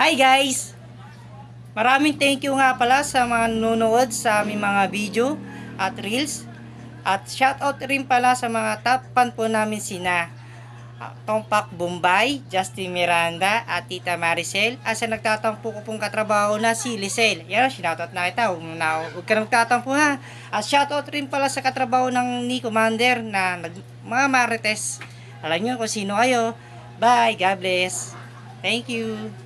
Hi guys! Maraming thank you nga pala sa mga nanonood sa aming mga video at reels. At shoutout rin pala sa mga top fan po namin sina Tompak Bombay, Justin Miranda at Tita Maricel. At sa nagtatampo ko pong katrabaho na si Lisel. Yan, shoutout na kita. Huwag ka nagtatampo ha. At shoutout rin pala sa katrabaho ng ni Commander na mga Marites. Alam nyo kung sino kayo. Bye, God bless. Thank you.